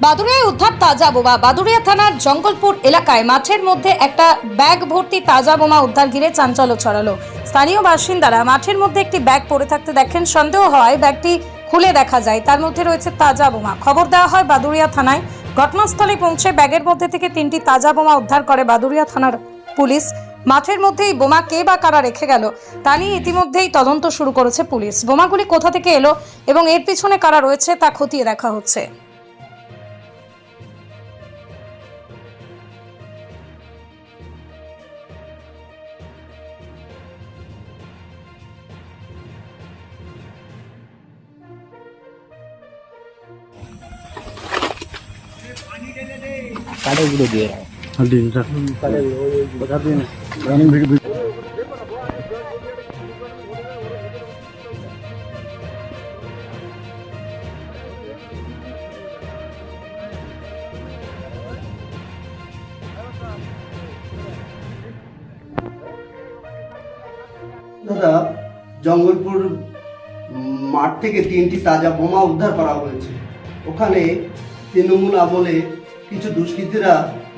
বাদুড়িয়ায় উদ্ধার তাজা বোমা। বাদুড়িয়া থানার জঙ্গলপুর এলাকায় মাঠের মধ্যে একটা ব্যাগ ভর্তি তাজা বোমা উদ্ধার ঘিরে চাঞ্চল্য ছড়ালো। স্থানীয় বাসিন্দারা মাঠের মধ্যে একটি ব্যাগ পড়ে থাকতে দেখেন। সন্দেহ হওয়ায় ব্যাগটি খুলে দেখা যায়, তার মধ্যে রয়েছে তাজা বোমা। খবর দেওয়া হয় বাদুড়িয়া থানায়। ঘটনাস্থলে পৌঁছে ব্যাগের মধ্যে থেকে 3টি তাজা বোমা উদ্ধার করে বাদুড়িয়া থানার পুলিশ। মাঠের মধ্যেই বোমা কে বা কারা রেখে গেল তা নিয়ে ইতিমধ্যেই তদন্ত শুরু করেছে পুলিশ। বোমাগুলি কোথা থেকে এলো এবং এর পিছনে কারা রয়েছে তা খতিয়ে দেখা হচ্ছে। কাটাগুলো দিয়ে দিন স্যার কথা দিন রানিং ভিডিও দাদা, জঙ্গলপুর মাঠ থেকে 3টি তাজা বোমা উদ্ধার করা হয়েছে। ওখানে তৃণমূল আমলে কিছু দুষ্কৃতীরা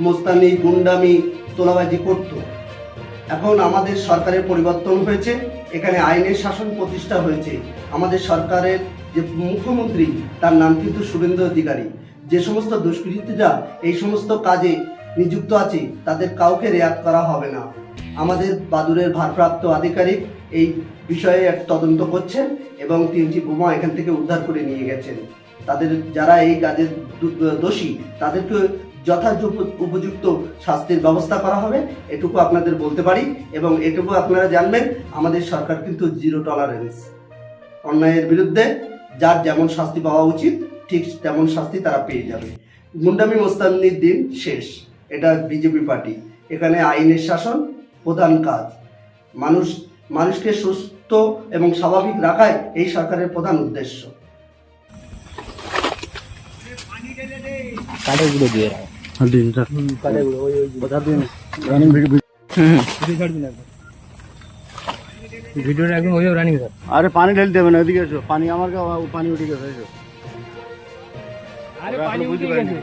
মোস্তানি গুন্ডামি তোলাবাজি করত। এখন আমাদের সরকারের পরিবর্তন হয়েছে, এখানে আইনের শাসন প্রতিষ্ঠা হয়েছে। আমাদের সরকারের যে মুখ্যমন্ত্রী তার নাম কিন্তু শুভেন্দু অধিকারী। যে সমস্ত দুষ্কৃতীরা এই সমস্ত কাজে নিযুক্ত আছে তাদের কাউকে রেয়াত করা হবে না। আমাদের বাদুড়ের ভারপ্রাপ্ত আধিকারিক এই বিষয়ে এক তদন্ত করছেন এবং 3টি বোমা এখান থেকে উদ্ধার করে নিয়ে গেছেন। তাদের যারা এই কাজের দোষী তাদেরকে উপযুক্ত শাস্তির ব্যবস্থা করা হবে, এটুকু আপনাদের বলতে পারি। এবং এটুকু আপনারা জানবেন, আমাদের সরকার কিন্তু জিরো টলারেন্স। অন্যায়ের বিরুদ্ধে যার যেমন শাস্তি পাওয়া উচিত ঠিক তেমন শাস্তি তারা পেয়ে যাবে। গুন্ডামি মোস্তানির দিন শেষ। এটা বিজেপি পার্টি। এখানে আইনের শাসন প্রধান কাজ। মানুষকে সুস্থ এবং স্বাভাবিক রাখাই এই সরকারের প্রধান উদ্দেশ্য। কাটাগুলো দিয়ে দিন স্যার কথা দিন রানিং ভিডিও ভিডিওটা একদম ওই রানিং স্যার। আরে পানি ঢেলতে দেবে না, এদিকে এসো। পানি আমার পানি উঠে গেছে। এসো। আরে পানি উঠে গেছে,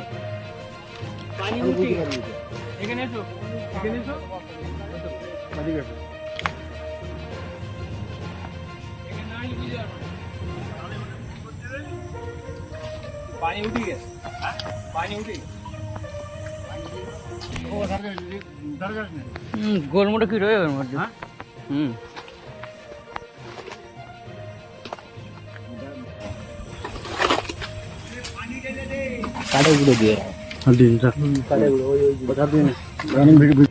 পানি উঠে গেছে। এখানে এসো, এখানে এসো, এদিকে এসো। পানি উঠে গেছে, পানি উঠে গেছে। গোলমোটা কি রয়ে গেল? কাটাগুলো দিয়ে দিন স্যার কথা দিন রানিং ভিডিও